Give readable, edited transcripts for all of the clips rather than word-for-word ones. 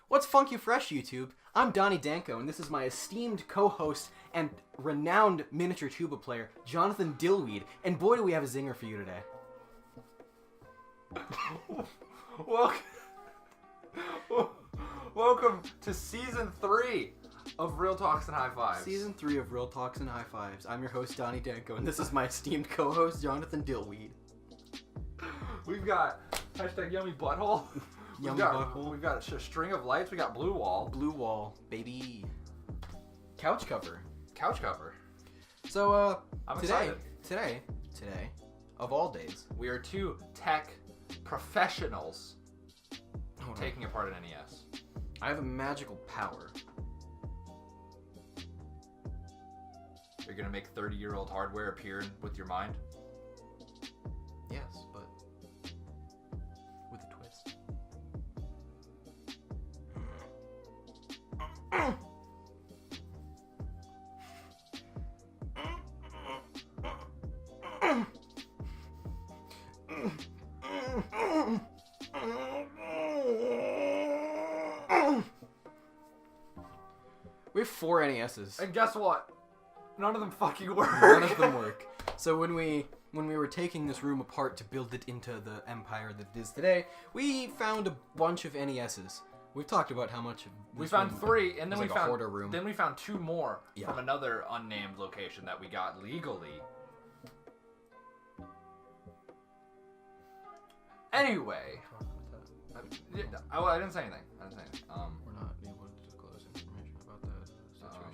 What's Funky Fresh, YouTube? I'm Donnie Danko, and this is my esteemed co-host and renowned miniature tuba player, Jonathan Dillweed. And boy, do we have a zinger for you today. Welcome to Season 3 of Real Talks and High Fives. Season 3 of Real Talks and High Fives. I'm your host, Donnie Danko, and this is my esteemed co-host, Jonathan Dillweed. We've got hashtag yummy butthole. Yummy butthole. We've got a string of lights. We got blue wall. Blue wall, baby. Couch cover. Couch cover. So, I'm today, excited. Today, of all days, We are two tech professionals taking apart an NES. I have a magical power. You're going to make 30-year-old hardware appear with your mind? Yes, but with a twist. We have 4 NESs. And guess what? None of them fucking work. None of them work. So when we were taking this room apart to build it into the empire that it is today, we found a bunch of NESs. We've talked about how much We found 3, and then we like a found hoarder room. Then we found 2 more Yeah. from another unnamed location that we got legally. Anyway, I didn't say anything. We're not able to disclose information about that situation.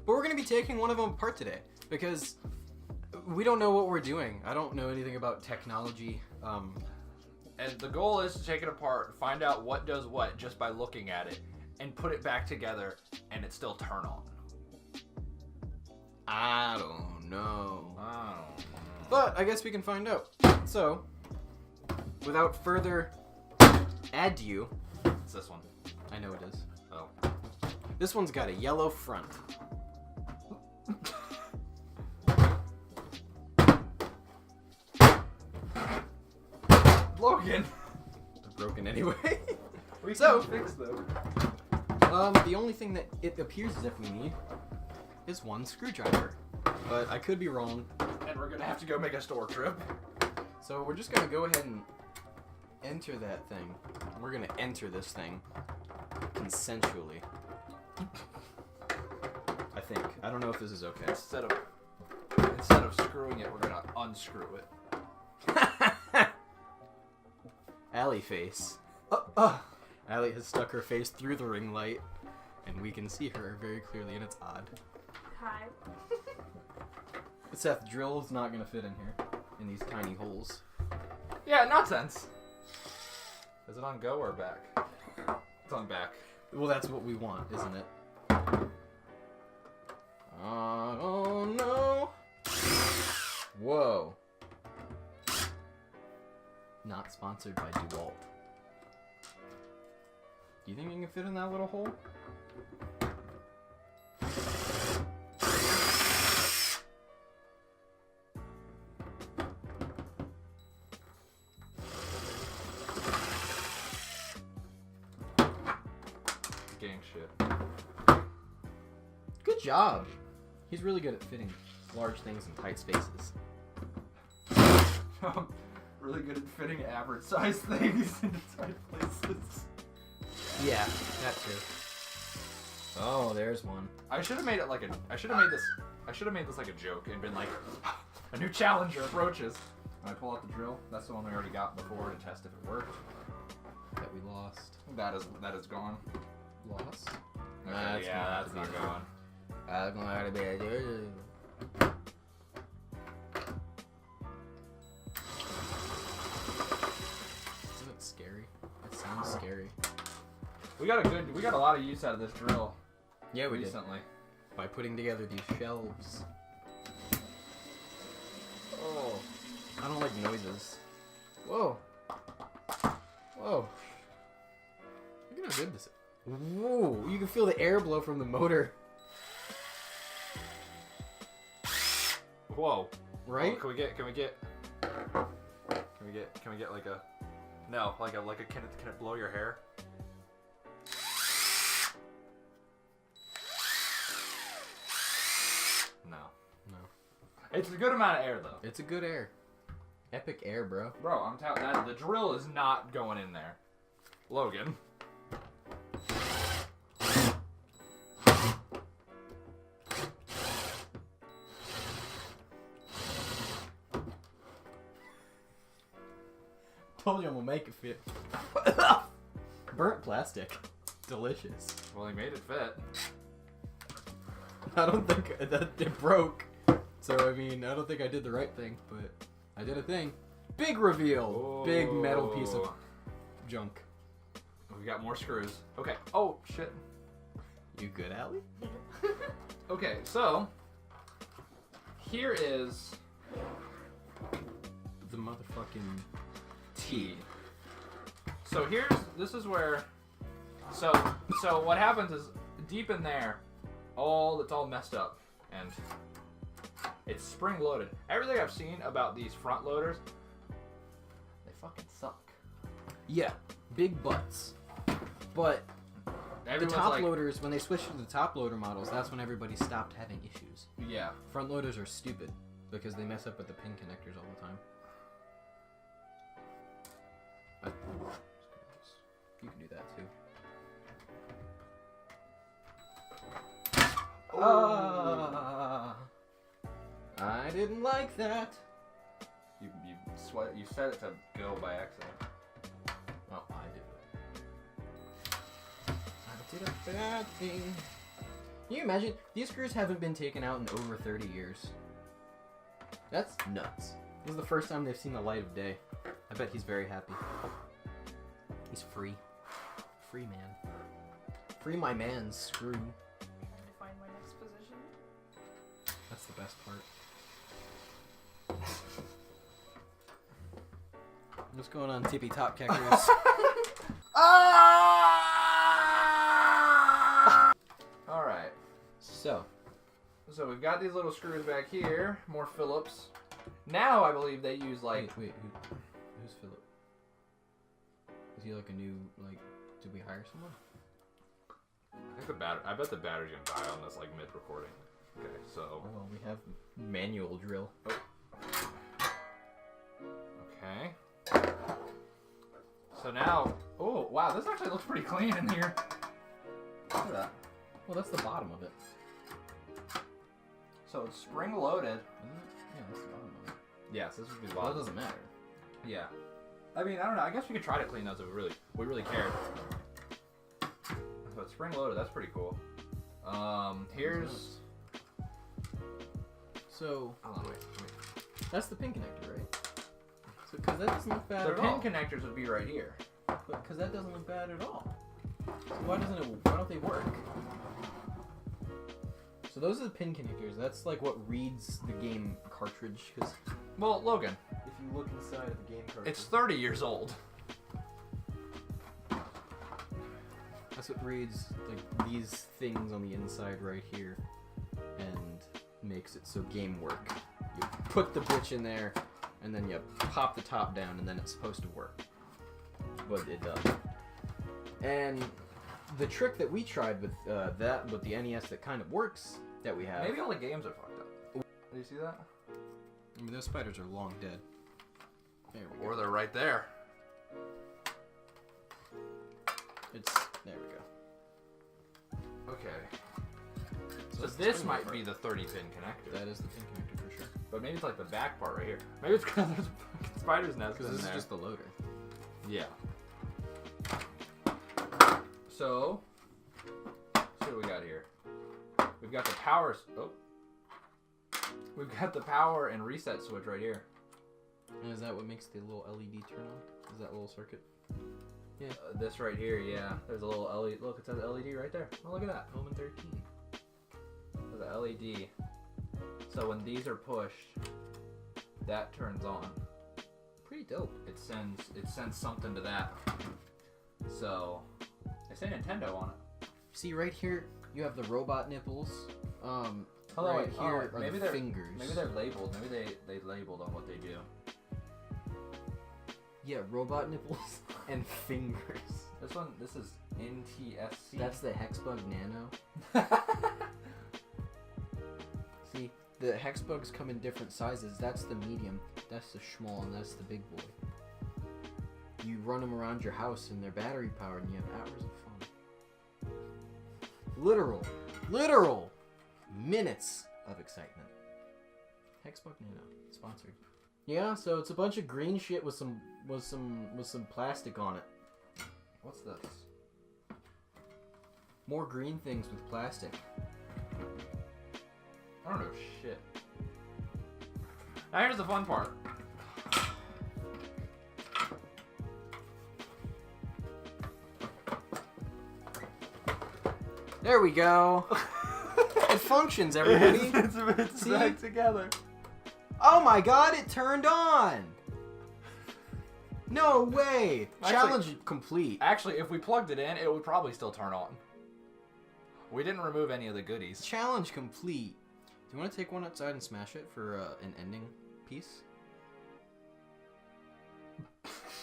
But we're going to be taking one of them apart today because we don't know what we're doing. I don't know anything about technology. And the goal is to take it apart, find out what does what just by looking at it, and put it back together, and it still turn on. I don't know. Oh. But I guess we can find out. So, without further ado, It's this one. I know it is. Oh. This one's got a yellow front. Logan! They're broken anyway. We So- can fix them. The only thing that it appears as if we need is one screwdriver. But I could be wrong. And we're gonna have to go make a store trip. So we're just gonna go ahead and enter that thing. We're gonna enter this thing consensually. I think. I don't know if this is okay. Instead of screwing it, we're gonna unscrew it. Allie face. Allie has stuck her face through the ring light, and we can see her very clearly, and it's odd. Hi. Seth, drill's not gonna fit in here, in these tiny holes. Yeah, nonsense. Is it on go or back? It's on back. Well, that's what we want, isn't it? Oh no! Whoa. Not sponsored by DeWalt. Do you think you can fit in that little hole? Gang shit. Good job! He's really good at fitting large things in tight spaces. Really good at fitting average size things into tight places. Yeah, that too. Oh, there's one. I should have made it like a. I should have made this like a joke and been like, a new challenger approaches. When I pull out the drill, that's the one we already got before to test if it worked. That we lost. That is gone. Lost? Okay, That's yeah, gonna that's have not to be going. I'm gonna be Isn't it scary? It sounds scary. We got a lot of use out of this drill. Yeah, we recently. did. By putting together these shelves. Oh, I don't like noises. Whoa. Whoa. Look at how good this is. Whoa, you can feel the air blow from the motor. Whoa. Right? Oh, can we get like a, no, like a, can it blow your hair? It's a good amount of air, though. It's a good air. Epic air, bro. Bro, I'm telling you, the drill is not going in there. Logan. Told you I'm gonna make it fit. Burnt plastic. Delicious. Well, he made it fit. I don't think that it broke. So, I mean, I don't think I did the right thing, but I did a thing. Big reveal. Big metal piece of junk. We got more screws. Okay. Oh, shit. You good, Allie? Okay, so here is The motherfucking T. So this is where, so what happens is deep in there, it's all messed up and it's spring loaded. Everything I've seen about these front loaders, they fucking suck. Yeah, big butts. But Everyone's the top like, loaders, when they switched to the top loader models, that's when everybody stopped having issues. yeah. Front loaders are stupid because they mess up with the pin connectors all the time. You can do that too. I didn't like that. You set it to go by accident. Well, I did a bad thing. Can you imagine? These screws haven't been taken out in over 30 years. That's nuts. This is the first time they've seen the light of day. I bet he's very happy. He's free. Free man. Free my man's screw. Can I find my next position? That's the best part. What's going on, Tippy Top Keckers? Alright. So So we've got these little screws back here, more Phillips. Now I believe they use like wait, who's Philip? Is he like a new did we hire someone? I bet the battery's gonna die on this like mid recording. Okay, so Oh well, we have manual drill. okay. So now, oh wow, this actually looks pretty clean in here. Look at that. Well, that's the bottom of it. So it's spring loaded. Isn't it? Yeah, that's the bottom of it. Yes, this would be the Well, bottom. that doesn't matter. Yeah. I mean, I don't know. I guess we could try to clean those if we really cared. So it's spring loaded. That's pretty cool. Here's. So Oh, wait. that's the pin connector, right? So because that doesn't look bad The at pin all. connectors would be right here. Because that doesn't look bad at all. So why don't they work? So those are the pin connectors. That's like what reads the game cartridge. Because Well, Logan, if you look inside of the game cartridge, it's 30 years old. that's what reads like these things on the inside right here, and makes it so game work. You put the bitch in there, and then you pop the top down, and then it's supposed to work. But it does. And the trick that we tried with with the NES that kind of works that we have. Maybe all the games are fucked up. Do you see that? I mean, those spiders are long dead. There we go. Or they're right there. There we go. Okay. So it's this spring might over. be the 30 pin connector. That is the pin connector for sure. But maybe it's like the back part right here. Maybe it's because there's a fucking spider's nest Because in this there. is just the loader. Yeah. So, what do we got here? We've got the power. We've got the power and reset switch right here. And is that what makes the little LED turn on? Is that little circuit? Yeah. This right here, yeah. There's a little LED. Look, it says LED right there. Oh, look at that. Home in 13. There's a LED. So when these are pushed, that turns on. Pretty dope. It sends something to that. So, they say Nintendo on it. See, right here, you have the robot nipples. Hello, right here are maybe the they're fingers. Maybe they're labeled. Maybe they labeled on what they do. Yeah, robot nipples and fingers. This is NTSC. That's the Hexbug Nano. See, The hex bugs come in different sizes. That's the medium, that's the small, and that's the big boy. You run them around your house and they're battery powered and you have hours of fun. Literal minutes of excitement. Hexbug Nano, sponsored. Yeah, so it's a bunch of green shit with some plastic on it. What's this? More green things with plastic. I don't know shit. Now here's the fun part. There we go. It functions, everybody. It's See? back together. Oh my god, it turned on! No way! Actually- Challenge complete. Actually, if we plugged it in, it would probably still turn on. We didn't remove any of the goodies. Challenge complete. Do you want to take one outside and smash it for an ending piece?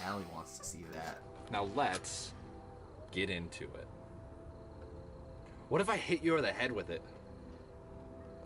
Allie wants to see that. Now let's get into it. What if I hit you over the head with it?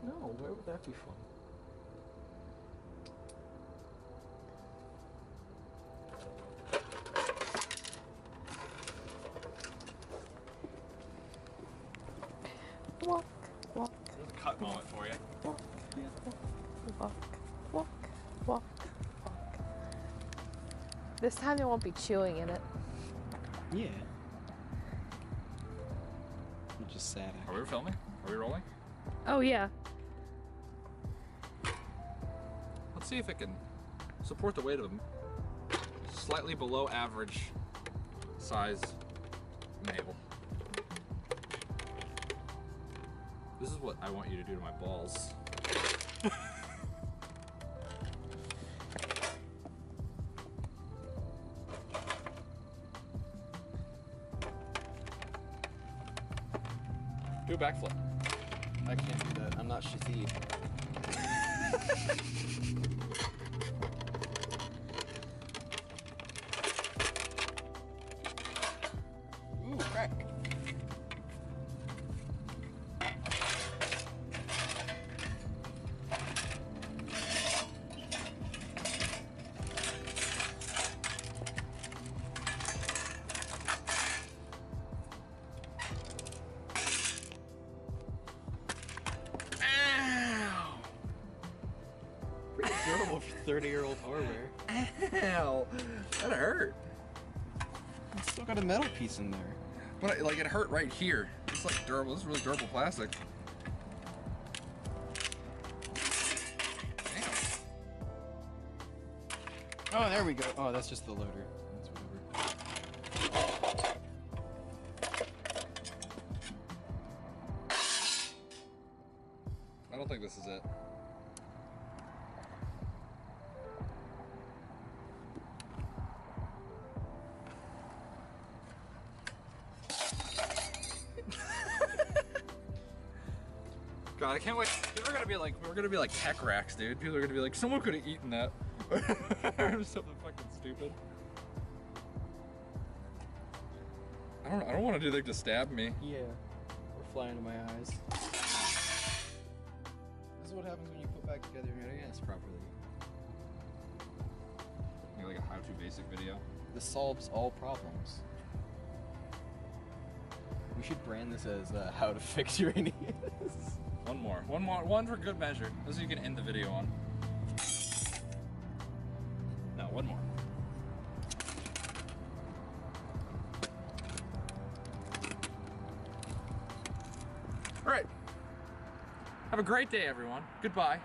No, where would that be fun? Walk, walk, There's a cut moment for you. walk, walk, walk, walk, walk. This time there won't be chewing in it. Yeah. I'm just sad. Are we filming? Are we rolling? Oh yeah. Let's see if it can support the weight of a slightly below average size male. This is what I want you to do to my balls. Do a backflip. I can't do that. I'm not Shazid. Ooh, crack. Pretty durable for 30-year-old hardware. Ow! That hurt. It's still got a metal piece in there. But like it hurt right here. It's like durable. This is really durable plastic. Damn. Oh, there we go. Oh, that's just the loader. That's whatever. I don't think this is it. God, I can't wait. We're gonna be like tech racks, dude. People are gonna be like, someone could have eaten that. Or something fucking stupid. I don't want to do anything to stab me. Yeah. We're flying to my eyes. This is what happens when you put back together your NES properly. Make like a how-to basic video. This solves all problems. We should brand this as how to fix your NES. One for good measure. This you can end the video on. No, one more. All right. Have a great day, everyone. Goodbye.